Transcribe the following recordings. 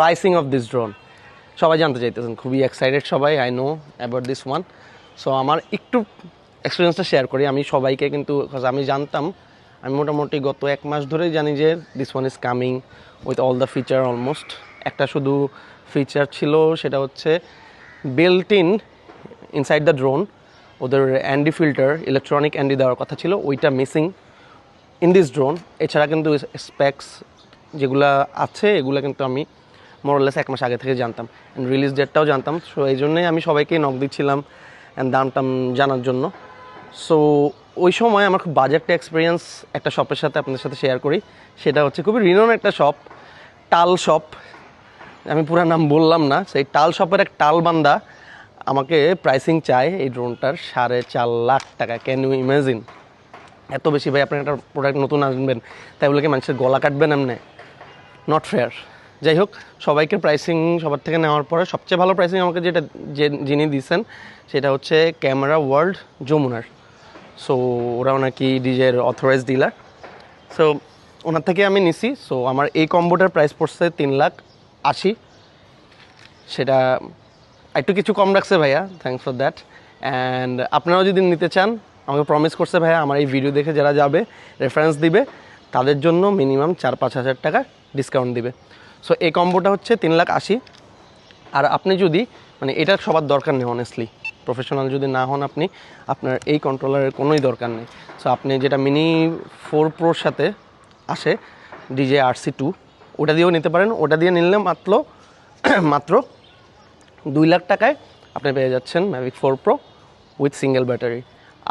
Pricing of this drone সবাই জানতে চাইতেছেন, খুবই এক্সাইটেড সবাই, I know about this one. So আমার একটু এক্সপিরিয়েন্সটা শেয়ার করি। আমি সবাইকে কিন্তু আমি জানতাম, আমি মোটামুটি গত 1 মাস ধরেই জানি যে this one is coming with all the feature almost. একটা শুধু ফিচার ছিল, সেটা হচ্ছে বিল্ট ইনসাইড দ্য ড্রোন ওদের অ্যান্ডি ফিল্টার, ইলেকট্রনিক অ্যান্ডি দেওয়ার কথা ছিল, ওইটা মিসিং ইন দিস ড্রোন। এছাড়া কিন্তু স্পেক্স যেগুলো আছে এগুলো কিন্তু আমি মোরলেস 1 মাস আগে থেকে জানতাম, অ্যান্ড রিলিজ ডেটটাও জানতাম। সো এই জন্যই আমি সবাইকে নক দিচ্ছিলাম অ্যান্ড দামটাম জানার জন্য। সো ওই সময় আমার খুব বাজে একটা এক্সপিরিয়েন্স একটা শপের সাথে আপনাদের সাথে শেয়ার করি। সেটা হচ্ছে খুবই রিনোন একটা শপ, টাল শপ, আমি পুরো নাম বললাম না। সেই টাল শপের এক টাল বান্দা আমাকে প্রাইসিং চায় এই ড্রোনটার 4.5 লাখ টাকা। Can you imagine? এত বেশি ভাই, আপনি একটা প্রোডাক্ট নতুন আনবেন তাই বলে কি মানুষের গলা কাটবেন এমনি? Not fair. যাই হোক, সবাইকে প্রাইসিং সবার থেকে নেওয়ার পরে সবচেয়ে ভালো প্রাইসিং আমাকে যিনি দিয়েছেন সেটা হচ্ছে ক্যামেরা ওয়ার্ল্ড যমুনার। সো ওরাও নাকি ডিজের অথরাইজ ডিলার। সো ওনার থেকে আমি নিছি। সো আমার এই কম্বোটার প্রাইস পড়ছে 3,80,000। সেটা একটু কিছু কম রাখছে ভাইয়া, থ্যাংকস ফর দ্যাট। অ্যান্ড আপনারাও যদি নিতে চান, আমাকে প্রমিস করছে ভাইয়া আমার এই ভিডিও দেখে যারা যাবে রেফারেন্স দিবে তাদের জন্য মিনিমাম 4-5 হাজার টাকা ডিসকাউন্ট দিবে। সো এই কম্বোটা হচ্ছে 3,80,000। আর আপনি যদি এটা সবার দরকার নেই অনেস্টলি, প্রফেশনাল যদি না হন আপনি, আপনার এই কন্ট্রোলারের কোনোই দরকার নেই। সো আপনি যেটা মিনি 4 প্রোর সাথে আসে ডিজে RC2, ওটা দিয়েও নিতে পারেন। ওটা দিয়ে নিলে মাত্র 2 লাখ টাকায় আপনি পেয়ে যাচ্ছেন Mavic 4 pro with single battery.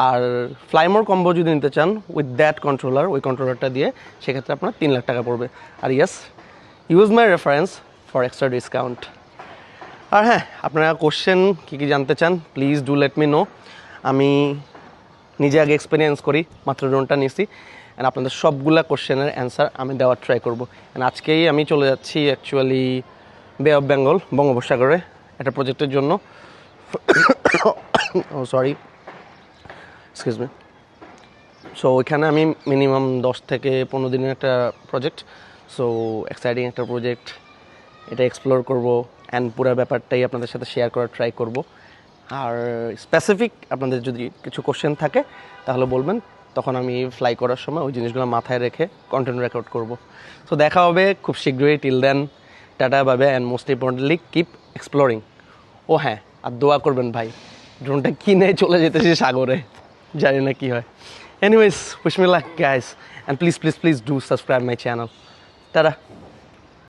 আর ফ্লাইমোর কম্বো যদি নিতে চান উইথ দ্যাট কন্ট্রোলার, ওই কন্ট্রোলারটা দিয়ে, সেক্ষেত্রে আপনার 3 লাখ টাকা পড়বে। আর yes, use my reference for extra discount. আর হ্যাঁ, আপনারা কোশ্চেন কী জানতে চান please do let me know. আমি নিজে আগে এক্সপিরিয়েন্স করি, মাত্র ড্রোনটা নিছি, অ্যান্ড আপনাদের সবগুলা কোশ্চেনের অ্যান্সার আমি দেওয়ার ট্রাই করবো। অ্যান্ড আজকেই আমি চলে যাচ্ছি অ্যাকচুয়ালি বে অফ বেঙ্গল, বঙ্গোপসাগরে একটা প্রজেক্টের জন্য। ও সরি, এক্সকিউজ মি। সো ওইখানে আমি মিনিমাম 10 থেকে 15 দিনের একটা প্রজেক্ট। সো এক্সাইটিং একটা প্রজেক্ট, এটা এক্সপ্লোর করব অ্যান্ড পুরো ব্যাপারটাই আপনাদের সাথে শেয়ার করার ট্রাই করব। আর স্পেসিফিক আপনাদের যদি কিছু কোশ্চেন থাকে তাহলে বলবেন, তখন আমি ফ্লাই করার সময় ওই জিনিসগুলো মাথায় রেখে কন্টেন্ট রেকর্ড করব। সো দেখা হবে খুব শীঘ্রই। Till then, tata bye, and most importantly keep exploring. ও হ্যাঁ, আর দোয়া করবেন ভাই, ড্রোনটা কিনে চলে যেতেছি সাগরে, জানি না কি হয়। Anyways, wish me luck guys, and please do subscribe my channel. Ta-da.